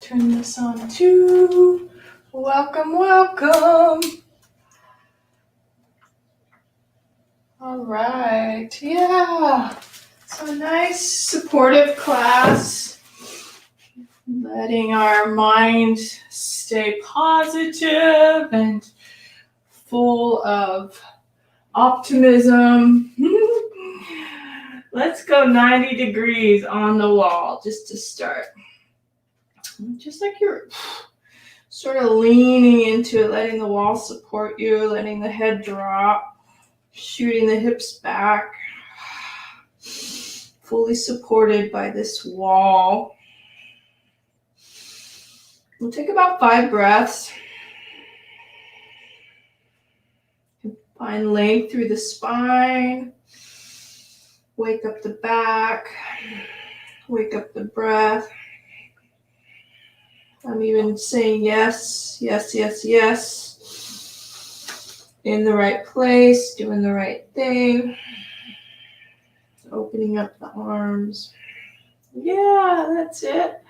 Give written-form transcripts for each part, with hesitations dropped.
Turn this on too. Welcome, welcome. All right, yeah. So a nice supportive class, letting our mind stay positive and full of optimism. Let's go 90 degrees on the wall just to start. Just like you're sort of leaning into it, letting the wall support you, letting the head drop, shooting the hips back, fully supported by this wall. We'll take about 5 breaths. Find length through the spine. Wake up the back. Wake up the breath. I'm even saying yes, yes, yes, yes. In the right place, doing the right thing. Opening up the arms. Yeah, that's it.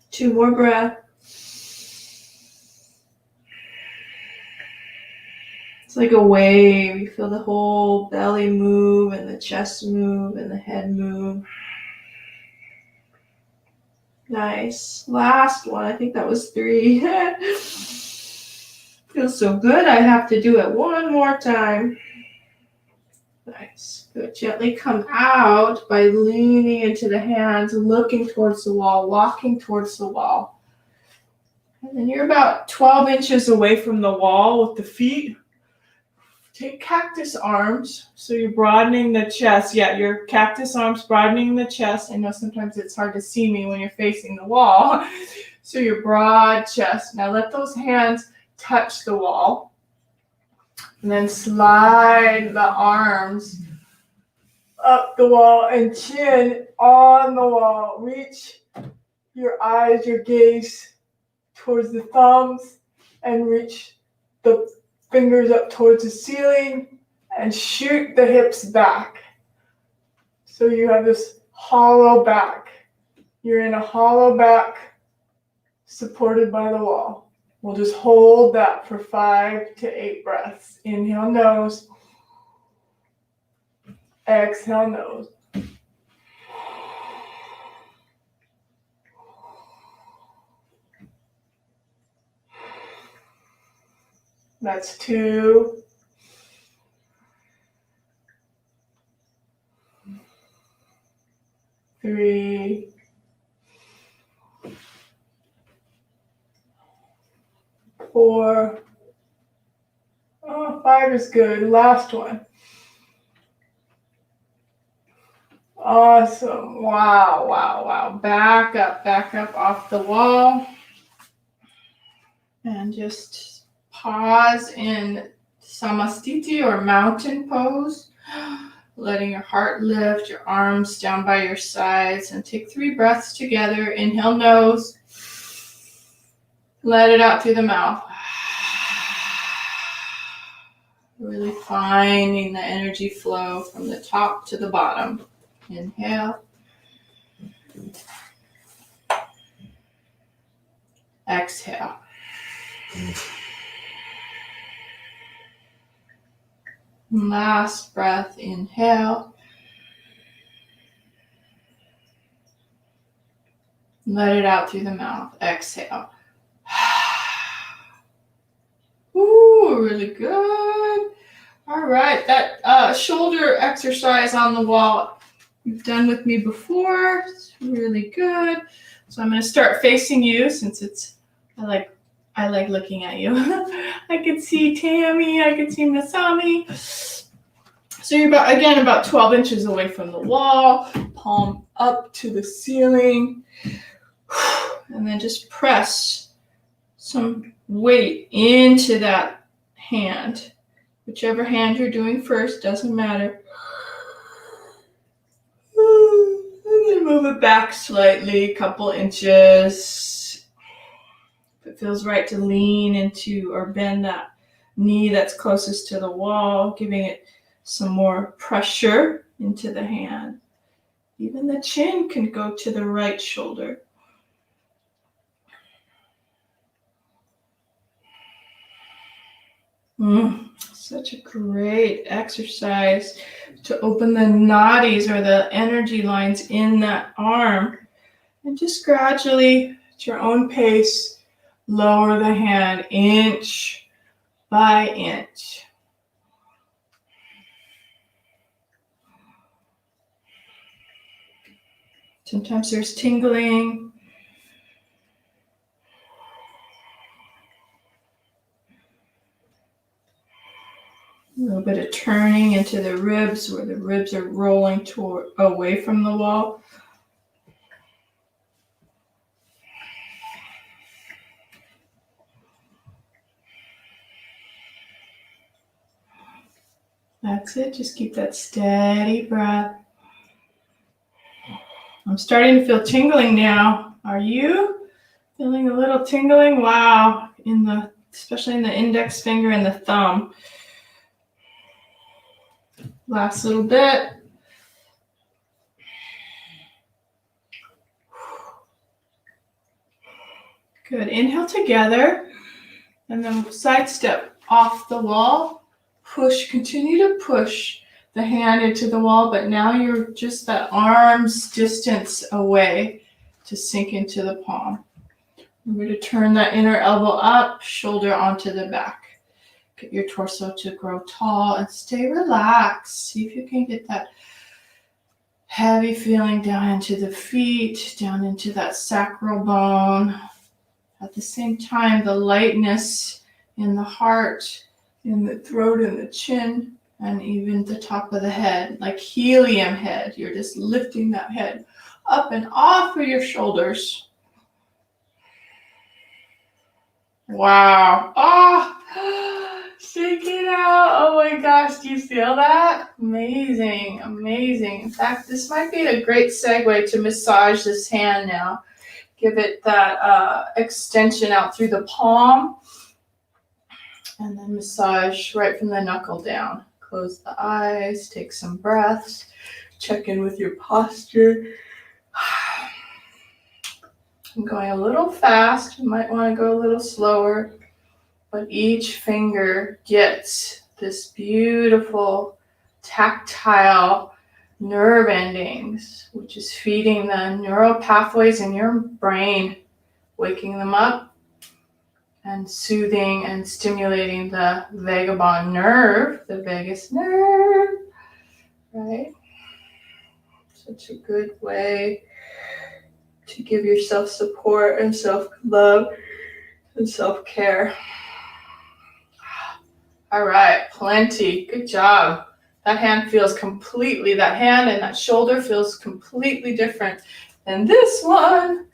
Two more breaths. It's like a wave. You feel the whole belly move and the chest move and the head move. Nice. Last one. I think that was 3. Feels so good. I have to do it one more time. Nice. Good. Gently come out by leaning into the hands, looking towards the wall, walking towards the wall. And then you're about 12 inches away from the wall with the feet. Take cactus arms, so you're broadening the chest. Yeah, your cactus arms broadening the chest. I know sometimes it's hard to see me when you're facing the wall. So your broad chest. Now let those hands touch the wall. And then slide the arms up the wall and chin on the wall. Reach your eyes, your gaze towards the thumbs and reach the fingers up towards the ceiling and shoot the hips back. So you have this hollow back. You're in a hollow back supported by the wall. We'll just hold that for 5 to 8 breaths. Inhale, nose. Exhale, nose. That's 2. 3. 4. 5 is good. Last one. Awesome. Wow, wow, wow. Back up off the wall. And just pause in Samastiti or mountain pose. Letting your heart lift, your arms down by your sides, and take 3 breaths together. Inhale, nose. Let it out through the mouth. Really finding the energy flow from the top to the bottom. Inhale. Exhale. Last breath, inhale. Let it out through the mouth. Exhale. Ooh, really good. All right, that shoulder exercise on the wall you've done with me before. It's really good. So I'm going to start facing you since I like looking at you. I can see Tammy, I can see Masami. So you're about 12 inches away from the wall, palm up to the ceiling. And then just press some weight into that hand. Whichever hand you're doing first, doesn't matter. And then move it back slightly, a couple inches. If it feels right to lean into or bend that knee that's closest to the wall, giving it some more pressure. into the hand. Even the chin can go to the right shoulder. Such a great exercise to open the nadis or the energy lines in that arm. And just gradually, at your own pace, lower the hand inch by inch. Sometimes there's tingling. A little bit of turning into the ribs where the ribs are rolling away from the wall. That's it. Just keep that steady breath. I'm starting to feel tingling now. Are you feeling a little tingling? Wow. Especially in the index finger and the thumb. Last little bit. Good. Inhale together and then side step off the wall. Continue to push the hand into the wall, but now you're just that arm's distance away to sink into the palm. I'm going to turn that inner elbow up, shoulder onto the back. Get your torso to grow tall and stay relaxed. See if you can get that heavy feeling down into the feet, down into that sacral bone. At the same time, the lightness in the heart, in the throat and the chin, and even the top of the head, like helium head. You're just lifting that head up and off of your shoulders. Wow. Shake it out. Oh my gosh, do you feel that? Amazing, amazing. In fact, this might be a great segue to massage this hand now. Give it that extension out through the palm. And then massage right from the knuckle down. Close the eyes, take some breaths, check in with your posture. I'm going a little fast. You might want to go a little slower. But each finger gets this beautiful tactile nerve endings, which is feeding the neural pathways in your brain, waking them up and soothing and stimulating the vagabond nerve, the vagus nerve, right? Such a good way to give yourself support and self-love and self-care. All right, plenty. Good job. That hand and that shoulder feels completely different than this one.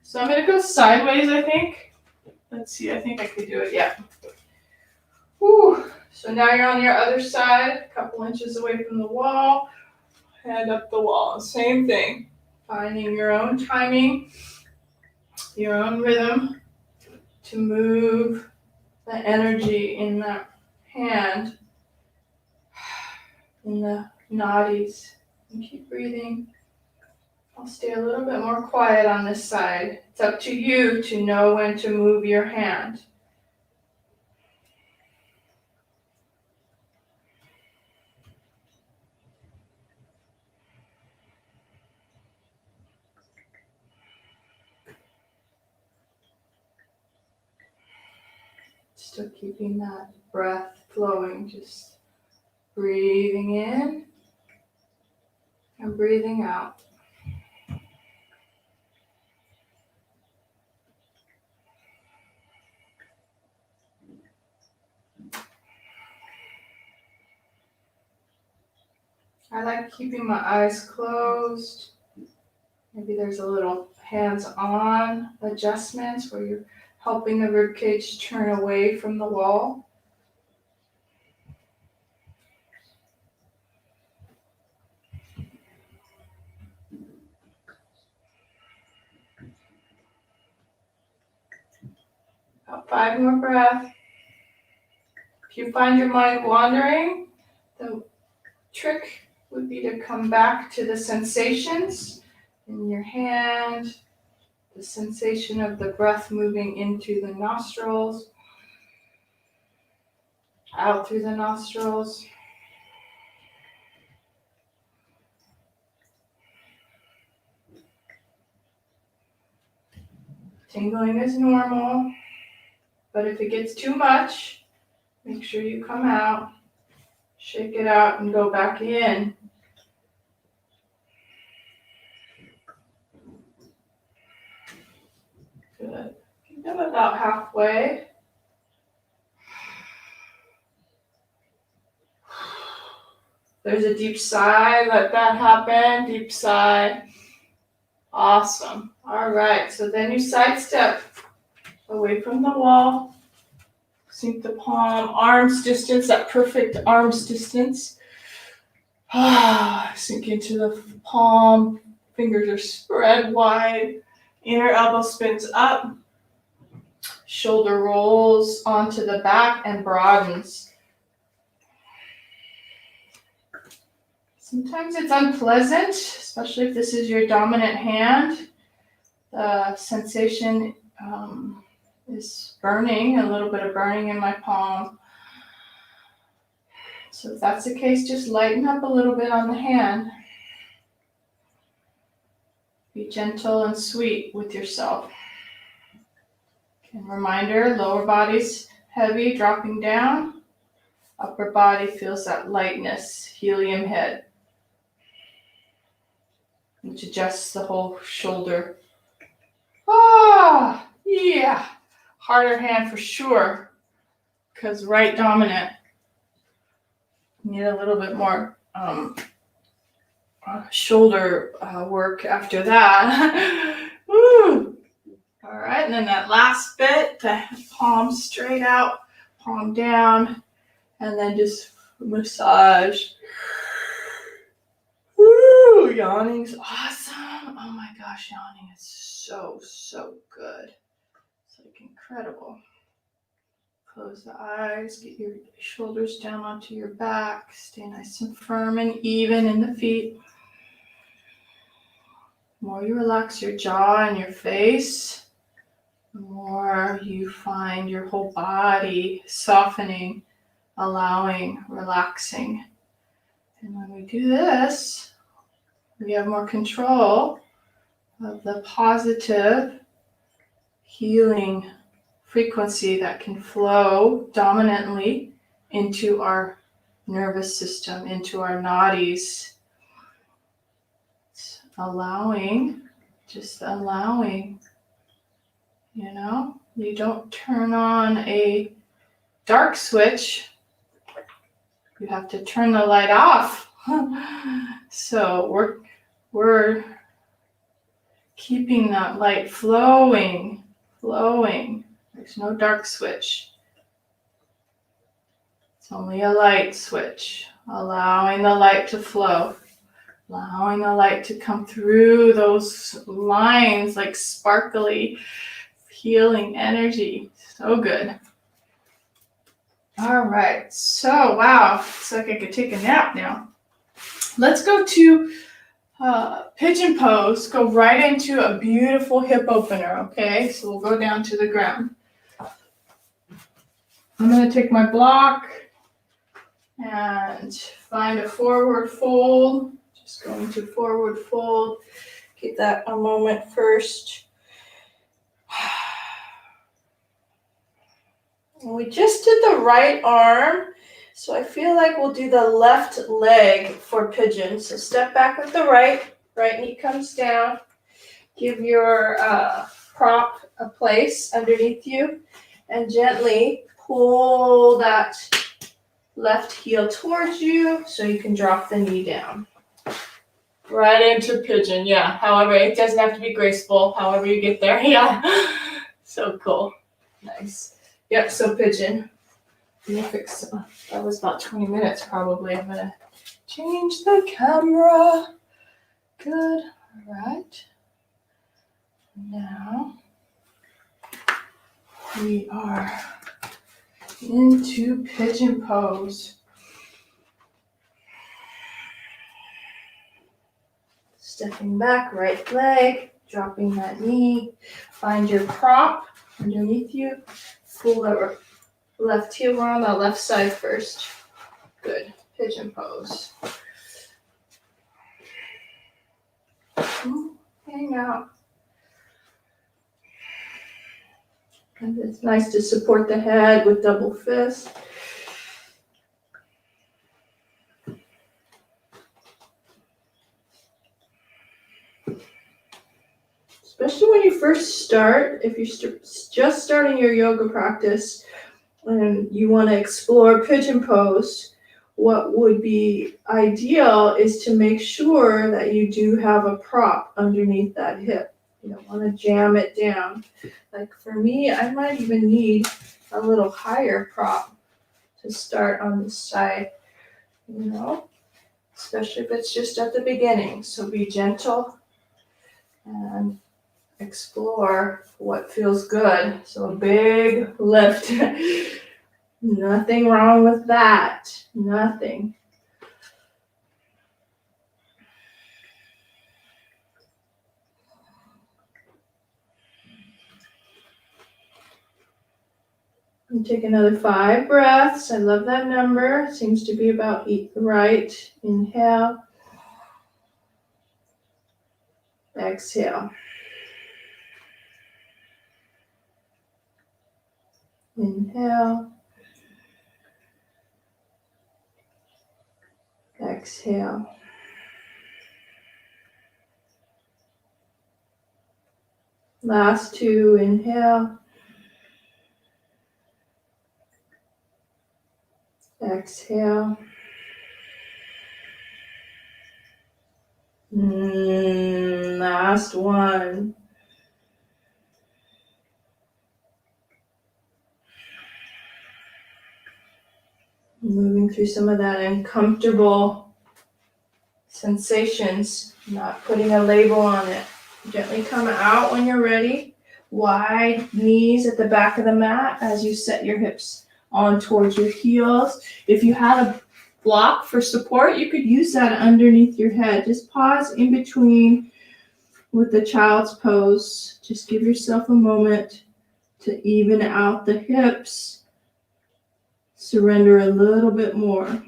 So I'm going to go sideways, I think. Let's see, I think I could do it, yeah. Whew. So now you're on your other side, a couple inches away from the wall, hand up the wall. Same thing, finding your own timing, your own rhythm to move the energy in that hand, in the nadis. And keep breathing. I'll stay a little bit more quiet on this side. It's up to you to know when to move your hand. Still keeping that breath flowing, just breathing in and breathing out. I like keeping my eyes closed. Maybe there's a little hands-on adjustments where you're helping the ribcage turn away from the wall. About 5 more breaths. If you find your mind wandering, the trick would be to come back to the sensations in your hand, the sensation of the breath moving into the nostrils, out through the nostrils. Tingling is normal, but if it gets too much, make sure you come out, shake it out, and go back in. Good. Keep them about halfway. There's a deep sigh. Let that happen. Deep sigh. Awesome. All right. So then you sidestep away from the wall. Sink the palm, arms distance, that perfect arms distance. Sink into the palm. Fingers are spread wide. Inner elbow spins up. Shoulder rolls onto the back and broadens. Sometimes it's unpleasant, especially if this is your dominant hand. The sensation is burning, a little bit of burning in my palm. So if that's the case, just lighten up a little bit on the hand. Be gentle and sweet with yourself. And reminder, lower body's heavy, dropping down. Upper body feels that lightness, helium head, which adjusts the whole shoulder. Yeah. Harder hand for sure, because right dominant. Need a little bit more shoulder work after that. Woo! All right, and then that last bit, the palm straight out, palm down, and then just massage. Woo! Yawning's awesome. Oh my gosh, yawning is so good. It's like incredible. Close the eyes, get your shoulders down onto your back, stay nice and firm and even in the feet. The more you relax your jaw and your face, the more you find your whole body softening, allowing, relaxing. And when we do this, we have more control of the positive, healing frequency that can flow dominantly into our nervous system, into our nadis. Just allowing, you don't turn on a dark switch, you have to turn the light off. So we're keeping that light flowing. There's no dark switch. It's only a light switch, allowing the light to flow, allowing the light to come through those lines like sparkly, healing energy. So good. All right. So, wow. Looks like I could take a nap now. Let's go to pigeon pose. Go right into a beautiful hip opener, okay? So we'll go down to the ground. I'm going to take my block and find a forward fold. Just going to forward fold. Give that a moment first. And we just did the right arm, so I feel like we'll do the left leg for pigeon. So step back with the right knee comes down. Give your prop a place underneath you and gently pull that left heel towards you so you can drop the knee down. Right into pigeon, yeah. However, it doesn't have to be graceful, however you get there, yeah. So cool. Nice. Yep, so pigeon. That was about 20 minutes probably. I'm gonna change the camera. Good, all right. Now, we are into pigeon pose. Stepping back, right leg, dropping that knee. Find your prop underneath you. Pull that left heel. We're on the left side first. Good. Pigeon pose. Hang out. And it's nice to support the head with double fist. Especially when you first start, if you're just starting your yoga practice and you want to explore pigeon pose, what would be ideal is to make sure that you do have a prop underneath that hip. You don't want to jam it down. Like for me, I might even need a little higher prop to start on the side, especially if it's just at the beginning. So be gentle and explore what feels good. So a big lift. Nothing wrong with that. Nothing. And take another 5 breaths. I love that number. Seems to be about right. Inhale. Exhale. Inhale. Exhale. Last 2, inhale. Exhale. Last 1. Moving through some of that uncomfortable sensations, not putting a label on it. Gently come out when you're ready. Wide knees at the back of the mat as you set your hips on towards your heels. If you had a block for support, you could use that underneath your head. Just pause in between with the child's pose. Just give yourself a moment to even out the hips. Surrender a little bit more.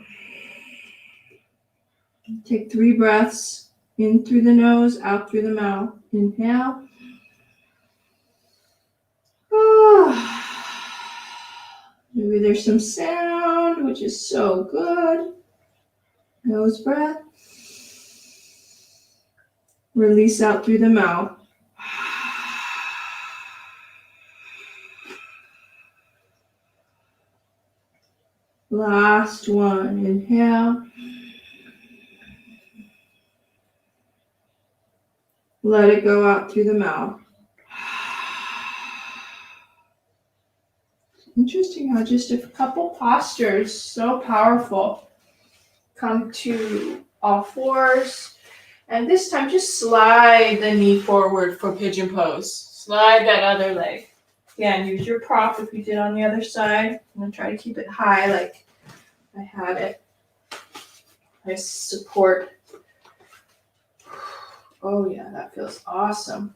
Take 3 breaths, in through the nose, out through the mouth. Inhale. Maybe there's some sound, which is so good. Nose breath. Release out through the mouth. Last one. Inhale. Let it go out through the mouth. Interesting how just a couple postures, so powerful. Come to all fours. And this time just slide the knee forward for pigeon pose. Slide that other leg. Again, use your prop if you did on the other side. I'm going to try to keep it high like I had it. Nice support. Oh yeah, that feels awesome.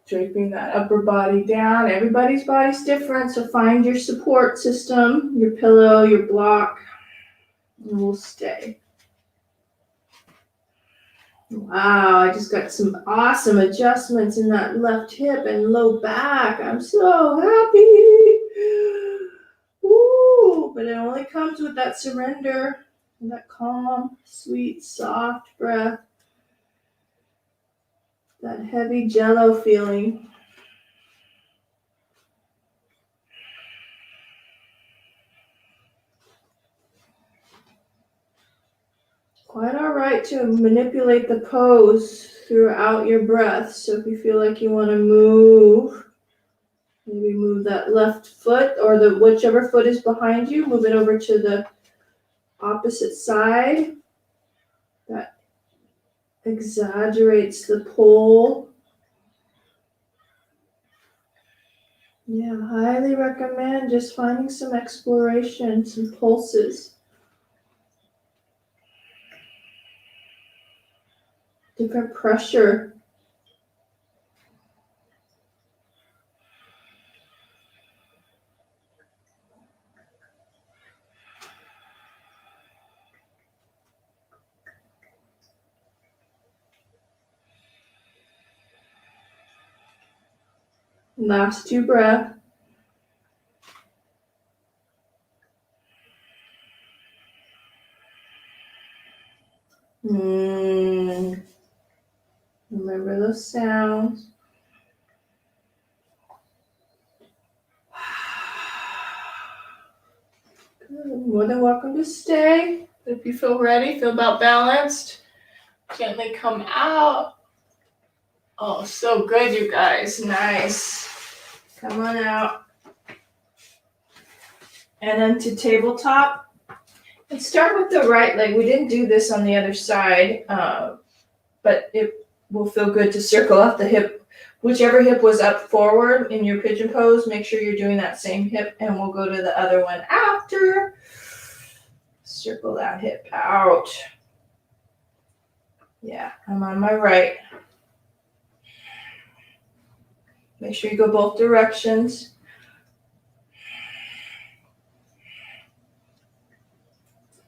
Draping that upper body down. Everybody's body's different, so find your support system, your pillow, your block, and we'll stay. Wow, I just got some awesome adjustments in that left hip and low back. I'm so happy. Ooh, but it only comes with that surrender and that calm, sweet, soft breath. That heavy jello feeling. Quite all right to manipulate the pose throughout your breath. So if you feel like you want to move, maybe move that left foot or whichever foot is behind you, move it over to the opposite side. That exaggerates the pull. Yeah, highly recommend just finding some exploration, some pulses. different pressure. Last 2 breaths. Remember those sounds. Good. More than welcome to stay. If you feel ready, feel about balanced, gently come out. Oh, so good, you guys. Nice. Come on out. And then to tabletop. And start with the right leg. We didn't do this on the other side, but it will feel good to circle out the hip. Whichever hip was up forward in your pigeon pose, make sure you're doing that same hip, and we'll go to the other one after. Circle that hip out. Yeah, I'm on my right. Make sure you go both directions.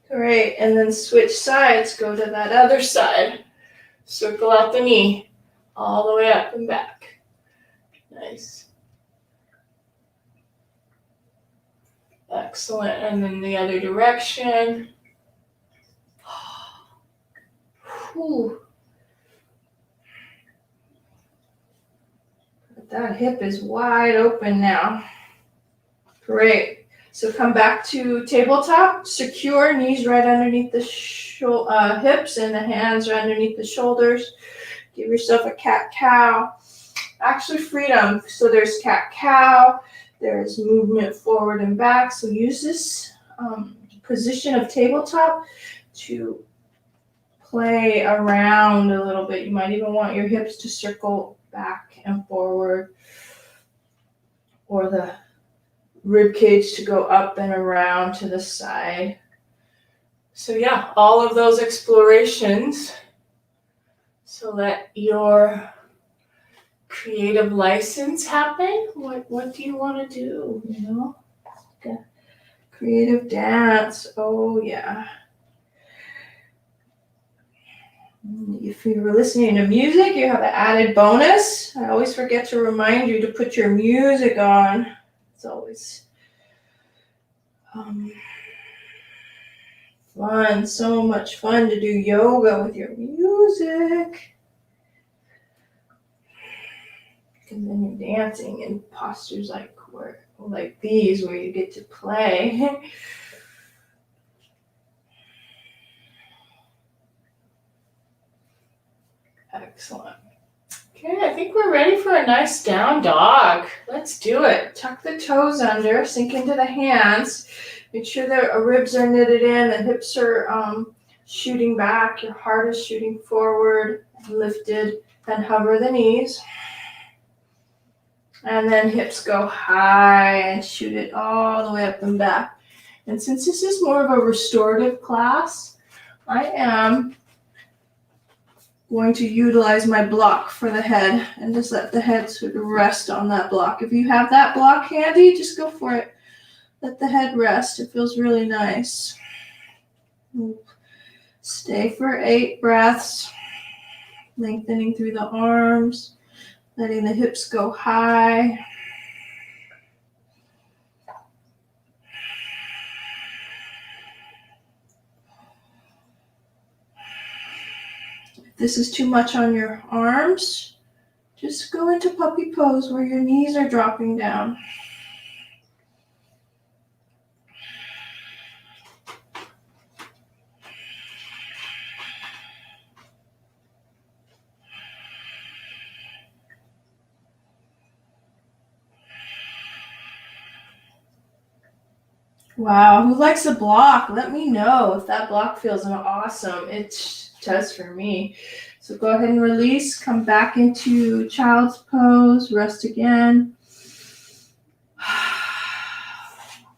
Great, and then switch sides, go to that other side. Circle out the knee, all the way up and back. Nice. Excellent, and then the other direction. Whew. That hip is wide open now. Great. So come back to tabletop. Secure, knees right underneath the hips and the hands right underneath the shoulders. Give yourself a cat-cow. Actually, freedom. So there's cat-cow. There's movement forward and back. So use this position of tabletop to play around a little bit. You might even want your hips to circle back and forward, or the rib cage to go up and around to the side. So yeah, all of those explorations. So let your creative license happen. What do you want to do? You know, like a creative dance. Oh yeah. If you were listening to music, you have an added bonus. I always forget to remind you to put your music on. It's always fun, so much fun to do yoga with your music. And then you're dancing in postures like these where you get to play. Excellent. Okay, I think we're ready for a nice down dog. Let's do it. Tuck the toes under, sink into the hands. Make sure the ribs are knitted in, the hips are shooting back, your heart is shooting forward, lifted, and hover the knees. And then hips go high and shoot it all the way up and back. And since this is more of a restorative class, I am going to utilize my block for the head and just let the head sort of rest on that block. If you have that block handy, just go for it. Let the head rest. It feels really nice. Stay for 8 breaths, lengthening through the arms, letting the hips go high. If this is too much on your arms, just go into puppy pose where your knees are dropping down. Wow, who likes a block? Let me know if that block feels awesome. It does for me. So go ahead and release, come back into child's pose, rest again.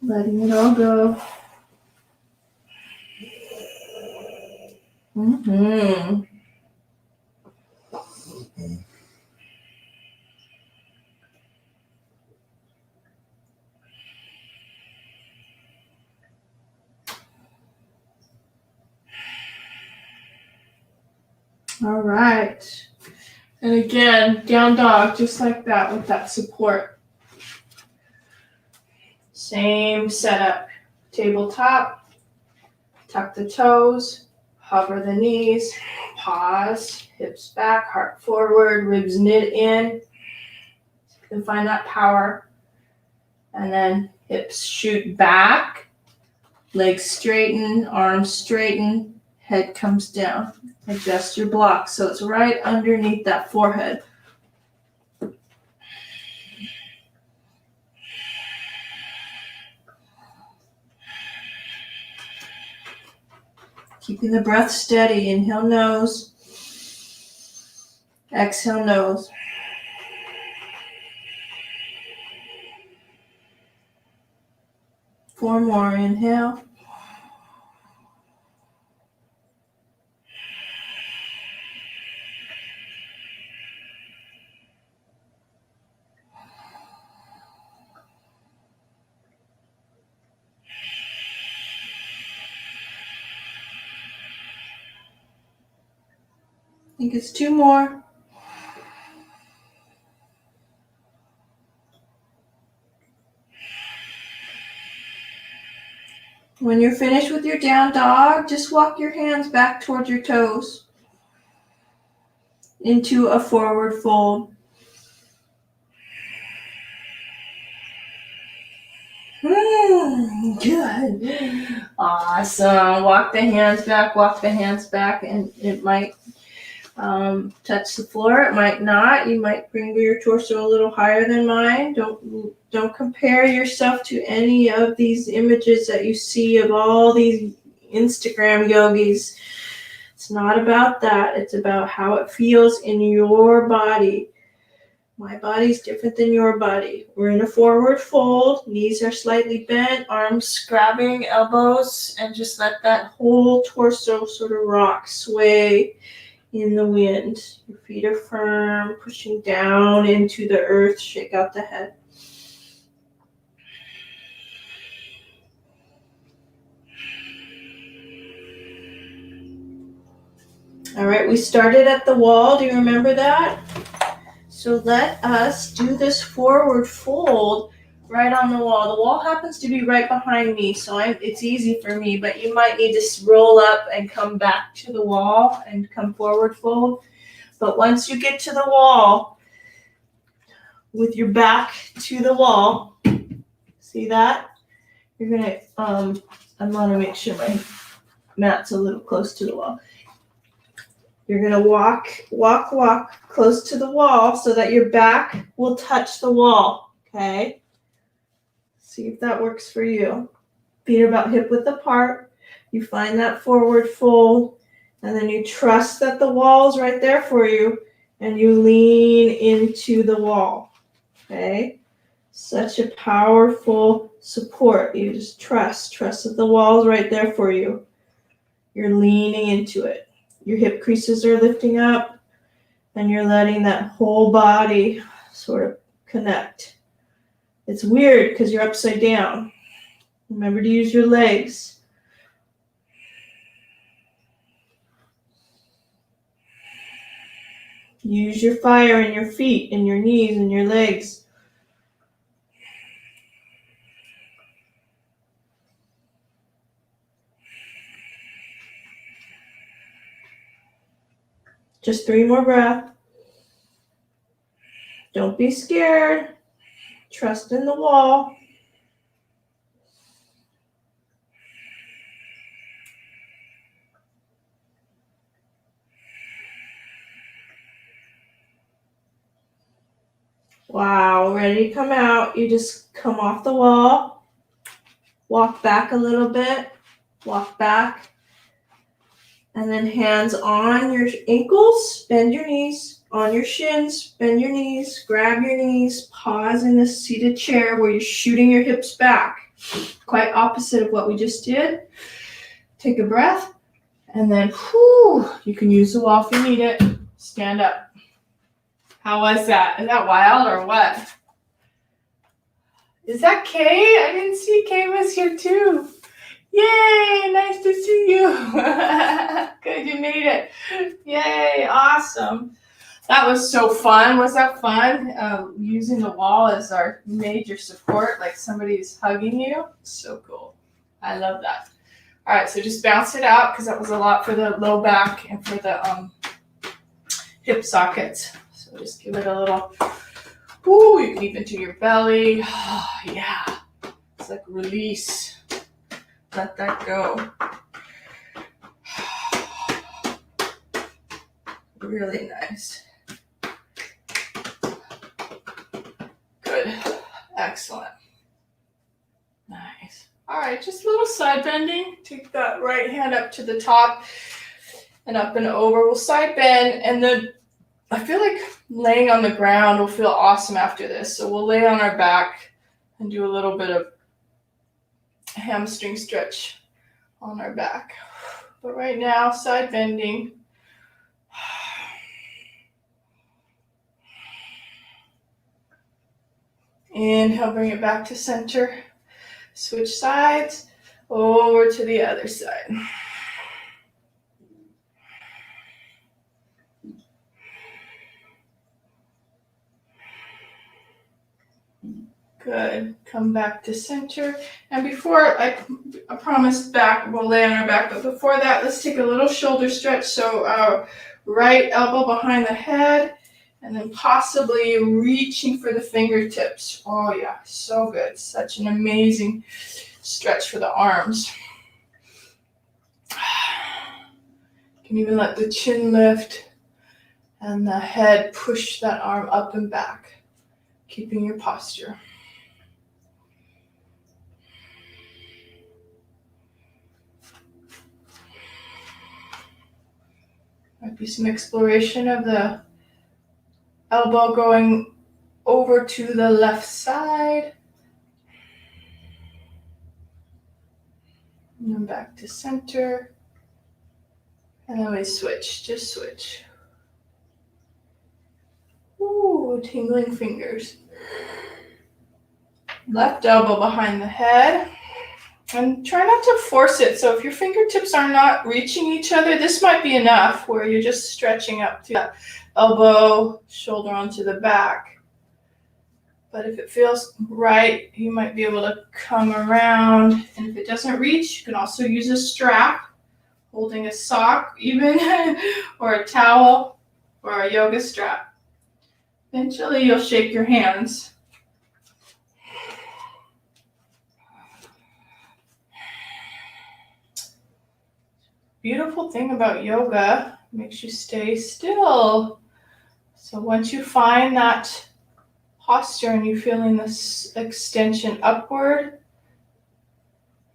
Letting it all go. All right. And again, down dog, just like that with that support. Same setup. Tabletop, tuck the toes, hover the knees, pause, hips back, heart forward, ribs knit in. You can find that power. And then hips shoot back, legs straighten, arms straighten, head comes down. Adjust your block so it's right underneath that forehead. Keeping the breath steady. Inhale nose. Exhale nose. Four more. Inhale. I think it's two more. When you're finished with your down dog, just walk your hands back towards your toes into a forward fold. Good. Awesome. Walk the hands back, and it might touch the floor. It might not. You might bring your torso a little higher than mine. Don't compare yourself to any of these images that you see of all these Instagram yogis. It's not about that. It's about how it feels in your body. My body's different than your body. We're in a forward fold. Knees are slightly bent, arms grabbing elbows, and just let that whole torso sort of rock, sway in the wind. Your feet are firm, pushing down into the earth. Shake out the head. All right, we started at the wall. Do you remember that? So let us do this forward fold right on the wall. The wall happens to be right behind me, so it's easy for me, but you might need to roll up and come back to the wall and come forward fold. But once you get to the wall, with your back to the wall, see that? You're gonna, I wanna make sure my mat's a little close to the wall. You're gonna walk close to the wall so that your back will touch the wall, okay? See if that works for you. Feet are about hip width apart. You find that forward fold, and then you trust that the wall's right there for you, and you lean into the wall, okay? Such a powerful support. You just trust that the wall's right there for you. You're leaning into it. Your hip creases are lifting up, and you're letting that whole body sort of connect. It's weird because you're upside down. Remember to use your legs. Use your fire in your feet and your knees and your legs. Just 3 more breaths. Don't be scared. Trust in the wall. Wow, ready to come out. You just come off the wall. Walk back a little bit. Walk back. And then hands on your ankles, bend your knees, on your shins, bend your knees, grab your knees, pause in this seated chair where you're shooting your hips back. Quite opposite of what we just did. Take a breath, and then you can use the wall if you need it. Stand up. How was that? Is that wild or what? Is that Kay? I didn't see Kay was here too. Yay, nice to see you. Good, you made it. Yay, awesome. That was so fun. Was that fun? Using the wall as our major support, like somebody's hugging you. So cool. I love that. All right, so just bounce it out because that was a lot for the low back and for the hip sockets. So just give it a little, whoo, you can even do your belly. Oh, yeah, it's like release. Let that go. Really nice. Good. Excellent. Nice. All right, just a little side bending. Take that right hand up to the top and up and over. We'll side bend, and then I feel like laying on the ground will feel awesome after this. So we'll lay on our back and do a little bit of hamstring stretch on our back. But right now, side bending. Inhale, bring it back to center. Switch sides, over to the other side. Good. Come back to center. And before, I promised back, we'll lay on our back, but before that, let's take a little shoulder stretch. So our right elbow behind the head, and then possibly reaching for the fingertips. Oh yeah, so good. Such an amazing stretch for the arms. You can even let the chin lift and the head push that arm up and back, keeping your posture. Might be some exploration of the elbow going over to the left side. And then back to center. And then we switch, just switch. Ooh, tingling fingers. Left elbow behind the head. And try not to force it. So if your fingertips are not reaching each other, this might be enough where you're just stretching up to that elbow, shoulder onto the back. But if it feels right, you might be able to come around. And if it doesn't reach, you can also use a strap, holding a sock even, or a towel, or a yoga strap. Eventually you'll shake your hands. Beautiful thing about yoga, makes you stay still. So once you find that posture and you're feeling this extension upward,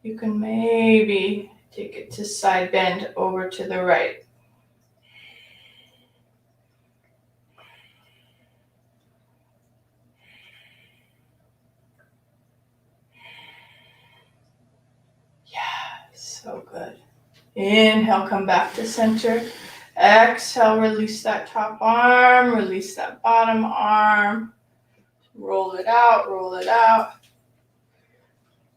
you can maybe take it to side bend over to the right. Yeah, so good. Inhale, come back to center. Exhale, release that top arm, release that bottom arm. Roll it out, roll it out.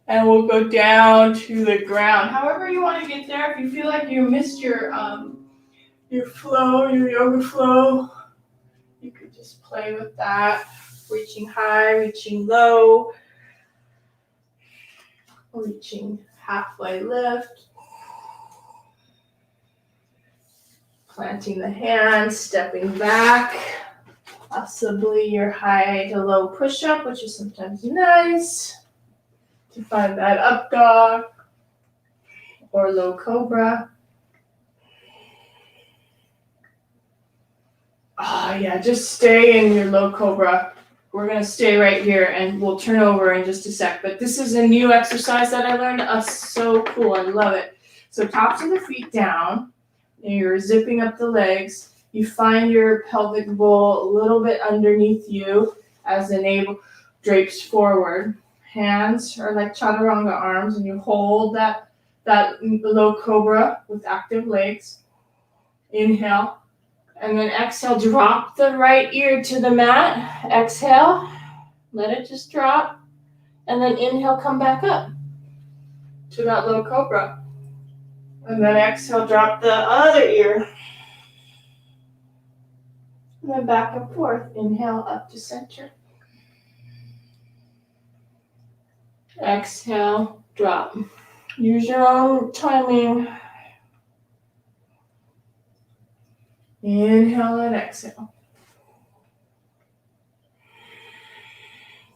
And we'll go down to the ground. However you want to get there. If you feel like you missed your flow, your yoga flow, you could just play with that. Reaching high, reaching low, reaching halfway lift. Planting the hands, stepping back. Possibly your high to low push-up, which is sometimes nice. To find that up dog or low cobra. Yeah, just stay in your low cobra. We're going to stay right here and we'll turn over in just a sec. But this is a new exercise that I learned. So cool. I love it. So tops of the feet down. And you're zipping up the legs. You find your pelvic bowl a little bit underneath you as the navel drapes forward. Hands are like chaturanga arms, and you hold that low cobra with active legs. Inhale, and then exhale, drop the right ear to the mat. Exhale, let it just drop, and then inhale, come back up to that low cobra. And then exhale, drop the other ear. And then back and forth. Inhale up to center. Exhale, drop. Use your own timing. Inhale and exhale.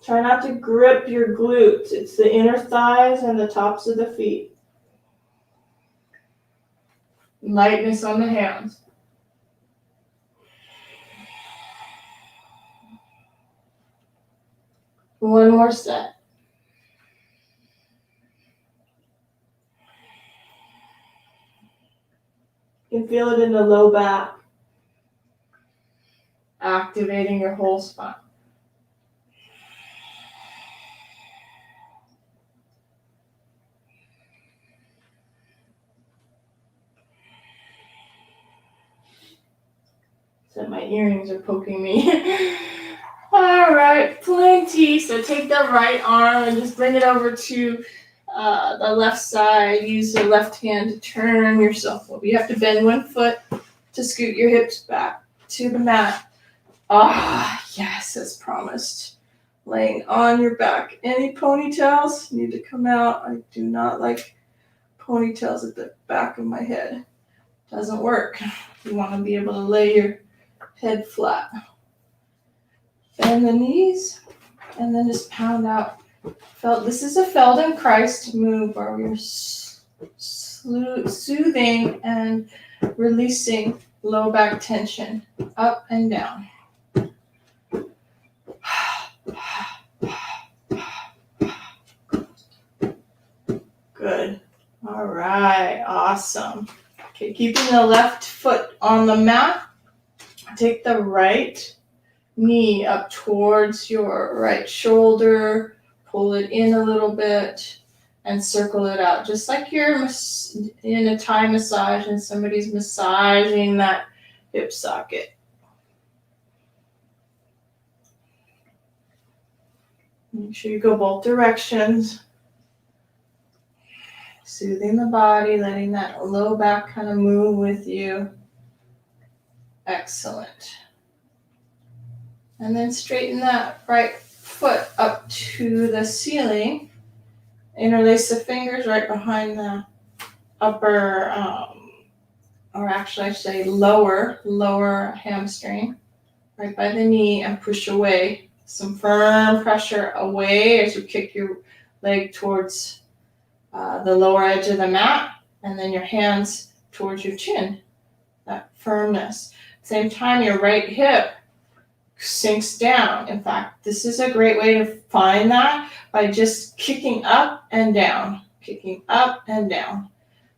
Try not to grip your glutes. It's the inner thighs and the tops of the feet. Lightness on the hands. One more set. You can feel it in the low back. Activating your whole spine. So my earrings are poking me. All right, plenty. So take the right arm and just bring it over to the left side. Use the left hand to turn yourself over. You have to bend one foot to scoot your hips back to the mat. Ah, yes, as promised. Laying on your back. Any ponytails need to come out. I do not like ponytails at the back of my head. Doesn't work. You want to be able to lay your head flat. Bend the knees and then just pound out. This is a Feldenkrais move where we're soothing and releasing low back tension up and down. Good. All right. Awesome. Okay, keeping the left foot on the mat. Take the right knee up towards your right shoulder. Pull it in a little bit and circle it out. Just like you're in a Thai massage and somebody's massaging that hip socket. Make sure you go both directions. Soothing the body, letting that low back kind of move with you. Excellent. And then straighten that right foot up to the ceiling. Interlace the fingers right behind the upper, or actually I should say lower hamstring, right by the knee, and push away. Some firm pressure away as you kick your leg towards the lower edge of the mat, and then your hands towards your chin. That firmness. Same time, your right hip sinks down. In fact, this is a great way to find that by just kicking up and down, kicking up and down.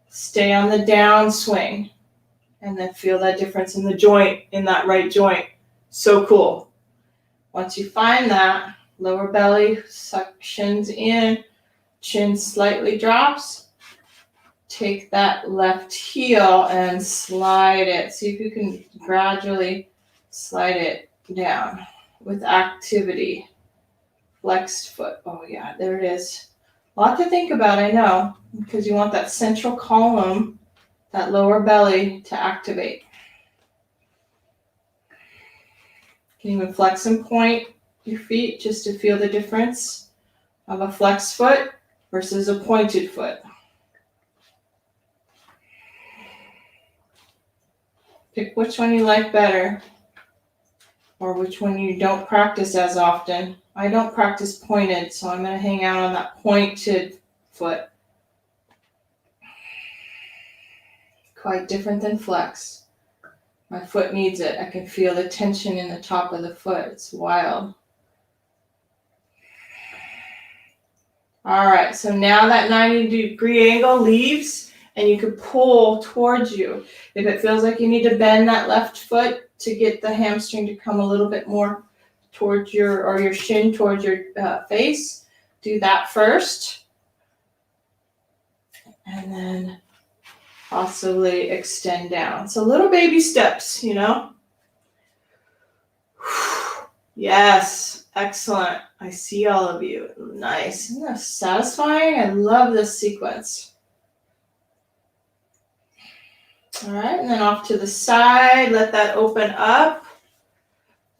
Stay on the down swing and then feel that difference in the joint, in that right joint. So cool. Once you find that, lower belly suctions in, chin slightly drops. Take that left heel and slide it. See if you can gradually slide it down with activity. Flexed foot. Oh yeah, there it is. A lot to think about, I know, because you want that central column, that lower belly to activate. You can even flex and point your feet just to feel the difference of a flexed foot versus a pointed foot. Pick which one you like better, or which one you don't practice as often. I don't practice pointed, so I'm going to hang out on that pointed foot. Quite different than flex. My foot needs it. I can feel the tension in the top of the foot. It's wild. All right, so now that 90-degree angle leaves, and you can pull towards you. If it feels like you need to bend that left foot to get the hamstring to come a little bit more towards your shin towards your face, do that first. And then possibly extend down. So little baby steps, you know. Yes, excellent. I see all of you. Nice. Isn't that satisfying? I love this sequence. All right, and then off to the side, let that open up.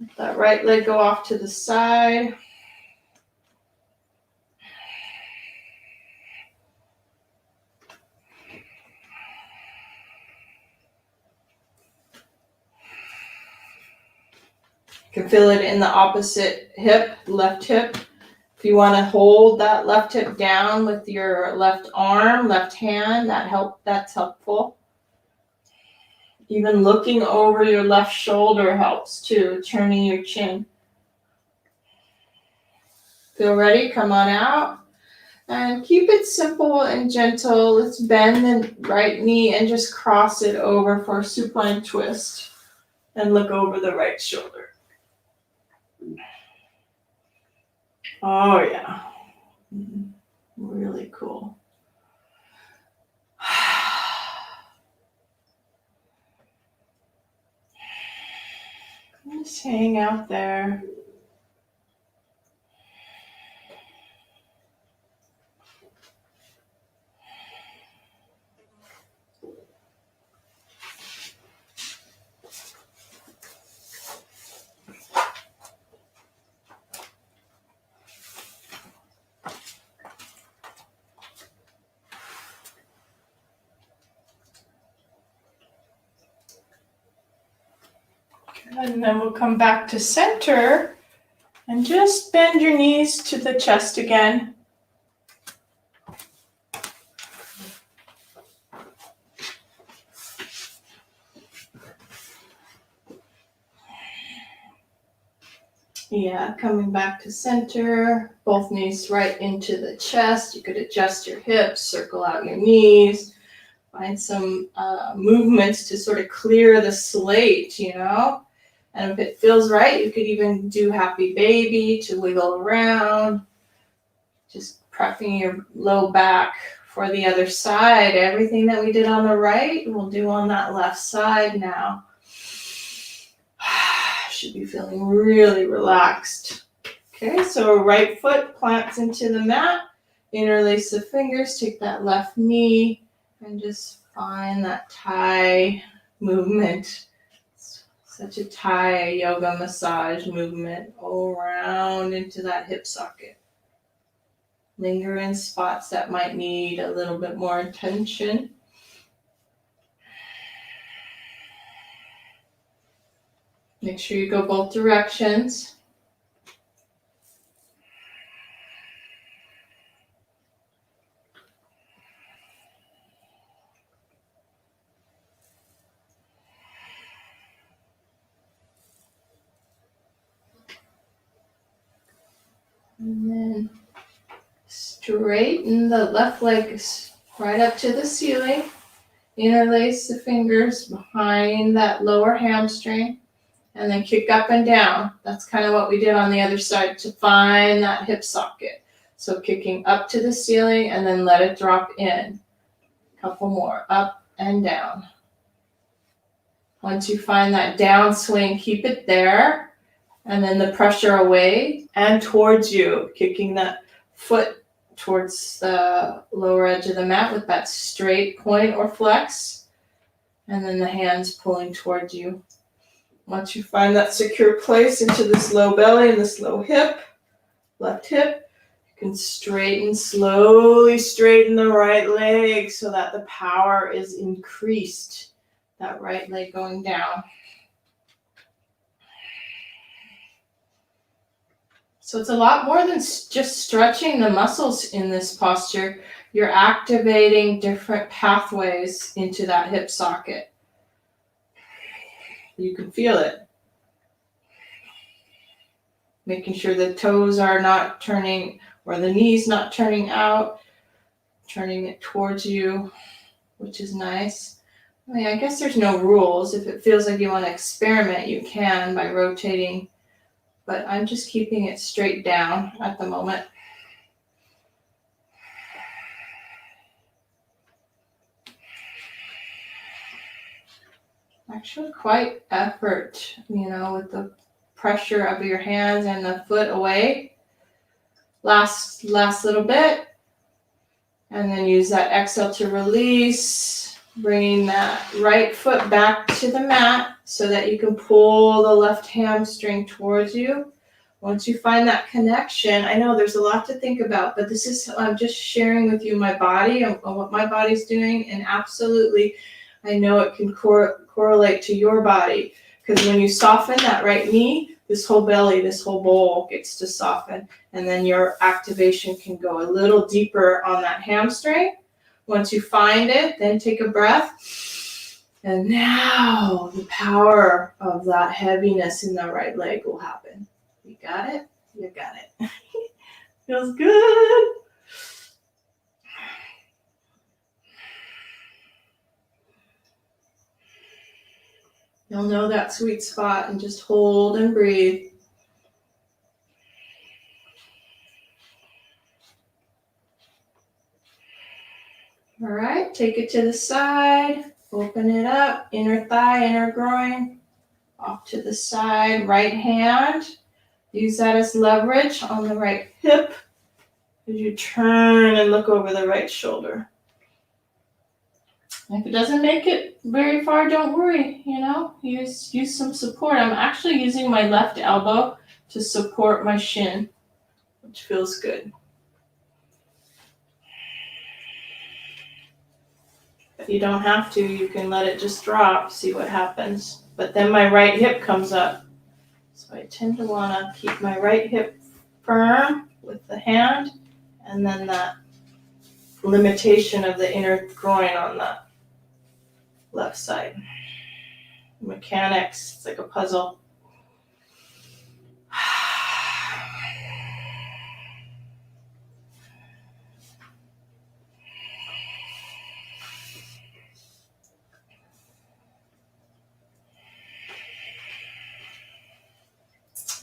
Let that right leg go off to the side. You can feel it in the opposite hip, left hip. If you want to hold that left hip down with your left arm, left hand, that's helpful. Even looking over your left shoulder helps too, turning your chin. Feel ready? Come on out. And keep it simple and gentle. Let's bend the right knee and just cross it over for a supine twist. And look over the right shoulder. Oh yeah. Really cool. Just hang out there. And then we'll come back to center and just bend your knees to the chest again. Yeah, coming back to center, both knees right into the chest. You could adjust your hips, circle out your knees, find some movements to sort of clear the slate, you know? And if it feels right, you could even do happy baby to wiggle around. Just prepping your low back for the other side. Everything that we did on the right, we'll do on that left side now. Should be feeling really relaxed. Okay, so right foot plants into the mat. Interlace the fingers, take that left knee, and just find that Thai movement. Such a Thai yoga massage movement all around into that hip socket. Linger in spots that might need a little bit more attention. Make sure you go both directions. And then straighten the left leg right up to the ceiling. Interlace the fingers behind that lower hamstring. And then kick up and down. That's kind of what we did on the other side to find that hip socket. So kicking up to the ceiling and then let it drop in. Couple more, up and down. Once you find that down swing, keep it there. And then the pressure away and towards you, kicking that foot towards the lower edge of the mat with that straight point or flex. And then the hands pulling towards you. Once you find that secure place into this low belly and this low hip, left hip, you can slowly straighten the right leg so that the power is increased. That right leg going down. So it's a lot more than just stretching the muscles in this posture. You're activating different pathways into that hip socket. You can feel it. Making sure the toes are not turning or the knees not turning out, turning it towards you, which is nice. I mean, I guess there's no rules. If it feels like you want to experiment, you can by rotating. But I'm just keeping it straight down at the moment. Actually quite effort, with the pressure of your hands and the foot away. Last little bit. And then use that exhale to release. Bringing that right foot back to the mat so that you can pull the left hamstring towards you. Once you find that connection, I know there's a lot to think about, but this is, I'm just sharing with you my body and what my body's doing, and absolutely, I know it can correlate to your body, because when you soften that right knee, this whole belly, this whole bowl gets to soften, and then your activation can go a little deeper on that hamstring. Once you find it, then take a breath. And now the power of that heaviness in the right leg will happen. You got it? You got it. Feels good. You'll know that sweet spot and just hold and breathe. All right, take it to the side, open it up, inner thigh, inner groin, off to the side, right hand. Use that as leverage on the right hip as you turn and look over the right shoulder. If it doesn't make it very far, don't worry, use some support. I'm actually using my left elbow to support my shin, which feels good. If you don't have to, you can let it just drop, see what happens. But then my right hip comes up. So I tend to want to keep my right hip firm with the hand, and then that limitation of the inner groin on the left side. Mechanics, it's like a puzzle.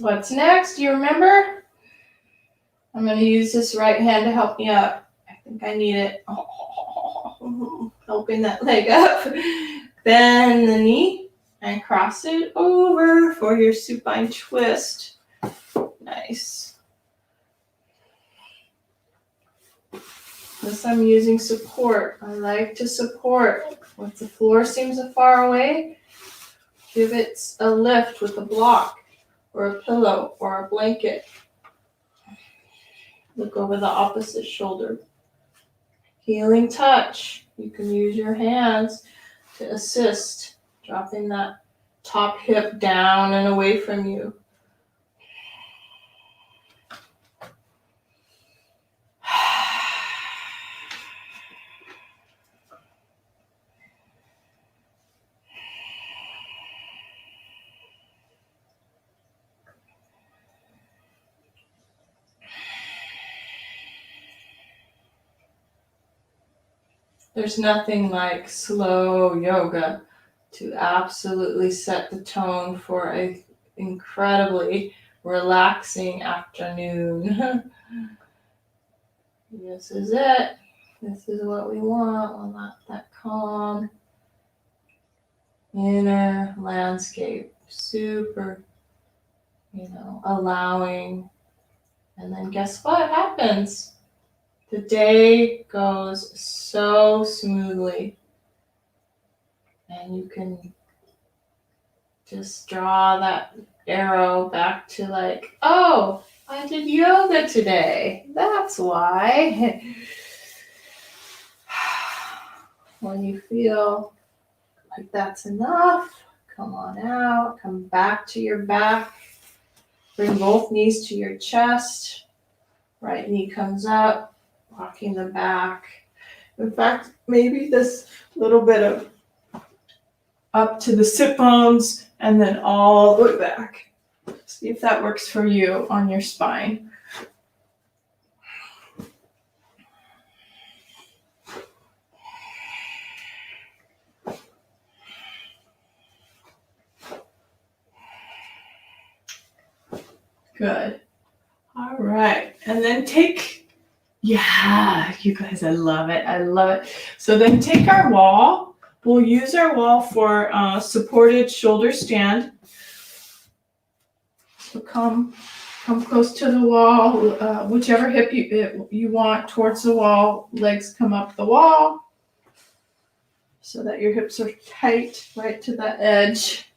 What's next? Do you remember? I'm going to use this right hand to help me up. I think I need it. Helping that leg up. Bend the knee and cross it over for your supine twist. Nice. This I'm using support. I like to support. If the floor seems far away, give it a lift with a block or a pillow or a blanket. Look over the opposite shoulder. Healing touch. You can use your hands to assist, dropping that top hip down and away from you. There's nothing like slow yoga to absolutely set the tone for an incredibly relaxing afternoon. This is it. This is what we want. We want that calm inner landscape. Super, allowing. And then guess what happens? The day goes so smoothly, and you can just draw that arrow back to like, oh, I did yoga today. That's why. When you feel like that's enough, come on out, come back to your back, bring both knees to your chest, right knee comes up, walking the back. In fact, maybe this little bit of up to the sit bones and then all the way back. See if that works for you on your spine. Good. All right. And then you guys, I love it. I love it. So then take our wall. We'll use our wall for supported shoulder stand. So come close to the wall, whichever hip you want towards the wall. Legs come up the wall. so that your hips are tight right to the edge.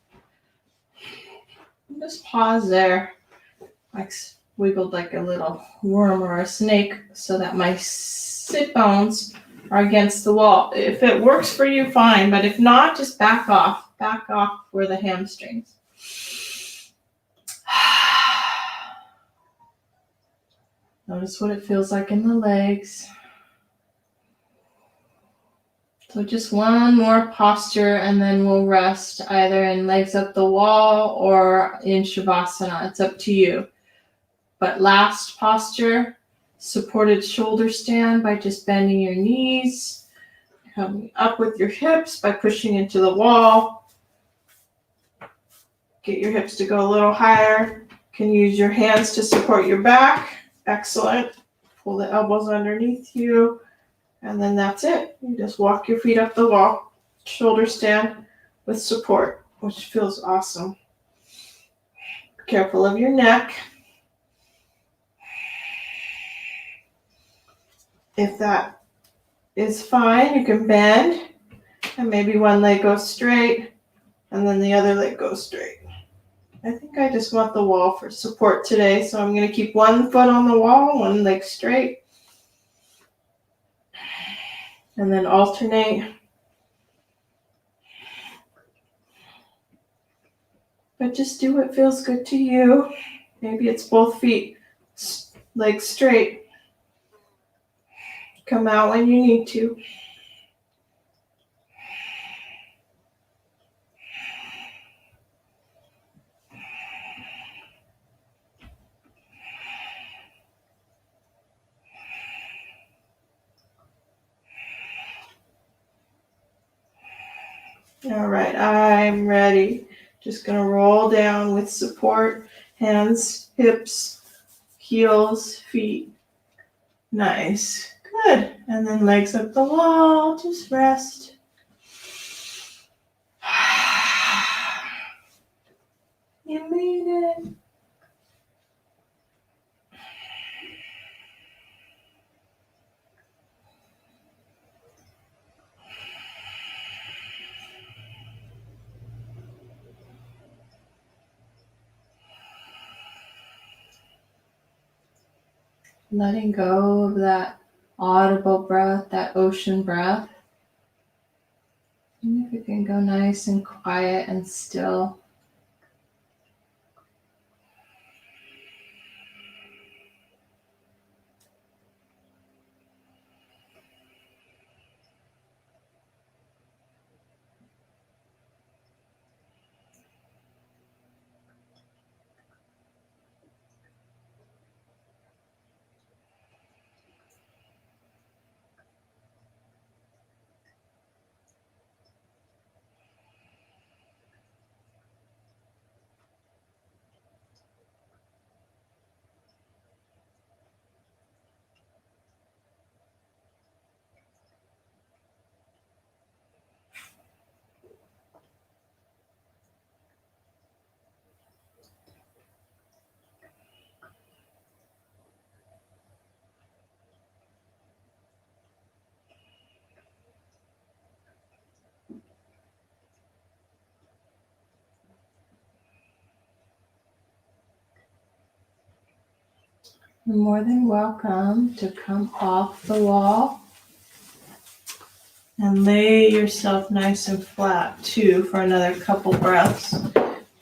Just pause there. Like wiggled like a little worm or a snake so that my sit bones are against the wall. If it works for you, fine, but if not, just back off for the hamstrings. Notice what it feels like in the legs. So just one more posture and then we'll rest either in legs up the wall or in Shavasana. It's up to you. But last posture, supported shoulder stand by just bending your knees, coming up with your hips by pushing into the wall. Get your hips to go a little higher. You can use your hands to support your back. Excellent. Pull the elbows underneath you. And then that's it. You just walk your feet up the wall, shoulder stand with support, which feels awesome. Be careful of your neck. If that is fine, you can bend, and maybe one leg goes straight, and then the other leg goes straight. I think I just want the wall for support today, so I'm going to keep one foot on the wall, one leg straight, and then alternate. But just do what feels good to you. Maybe it's both feet, legs straight. Come out when you need to. All right, I'm ready. Just gonna roll down with support, hands, hips, heels, feet. Nice, good. And then legs up the wall, just rest. You made it. Letting go of that audible breath, that ocean breath. And if you can go nice and quiet and still. You're more than welcome to come off the wall and lay yourself nice and flat too for another couple breaths. In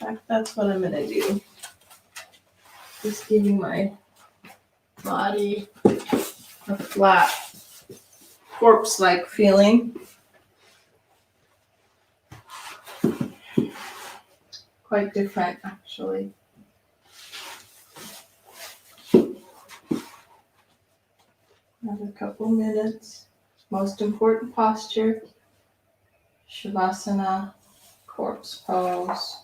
fact, that's what I'm gonna do. Just giving my body a flat, corpse-like feeling. Quite different, actually. Another couple minutes. Most important posture, Shavasana, corpse pose.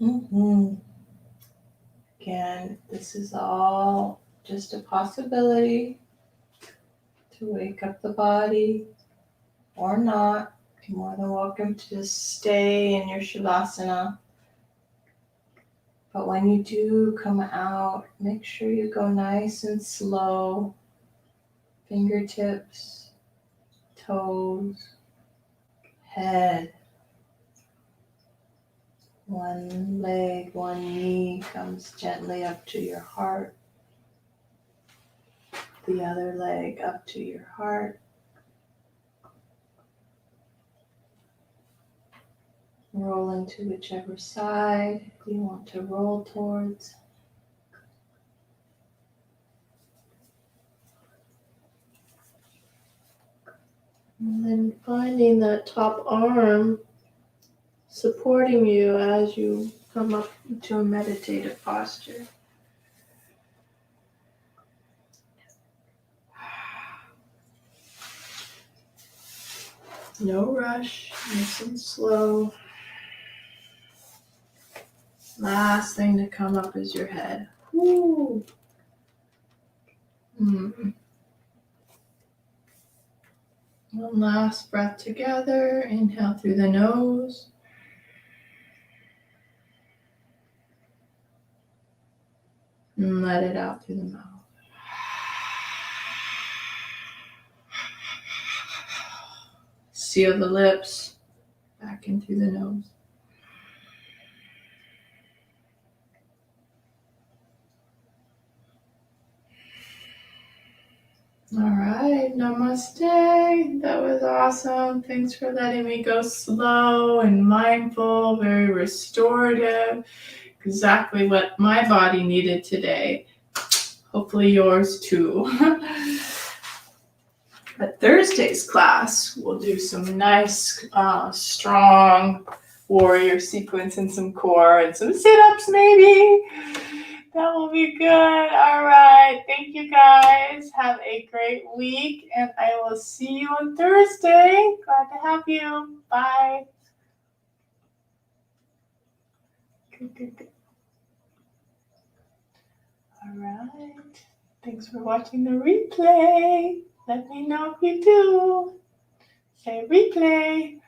Again, this is all just a possibility to wake up the body or not. You're more than welcome to just stay in your Shavasana. But when you do come out, make sure you go nice and slow. Fingertips, toes, head. One leg, one knee comes gently up to your heart. The other leg up to your heart. Rolling to whichever side you want to roll towards. And then finding that top arm supporting you as you come up into a meditative posture. No rush, nice and slow. Last thing to come up is your head. Woo. One last breath together. Inhale through the nose. And let it out through the mouth. Seal the lips. Back in through the nose. All right, namaste. That was awesome. Thanks for letting me go slow and mindful, very restorative. Exactly what my body needed today. Hopefully yours too. But Thursday's class, we'll do some nice, strong warrior sequence and some core and some sit-ups maybe. That will be good. All right. Thank you guys. Have a great week, and I will see you on Thursday. Glad to have you. Bye. Good. All right. Thanks for watching the replay. Let me know if you do. Say replay.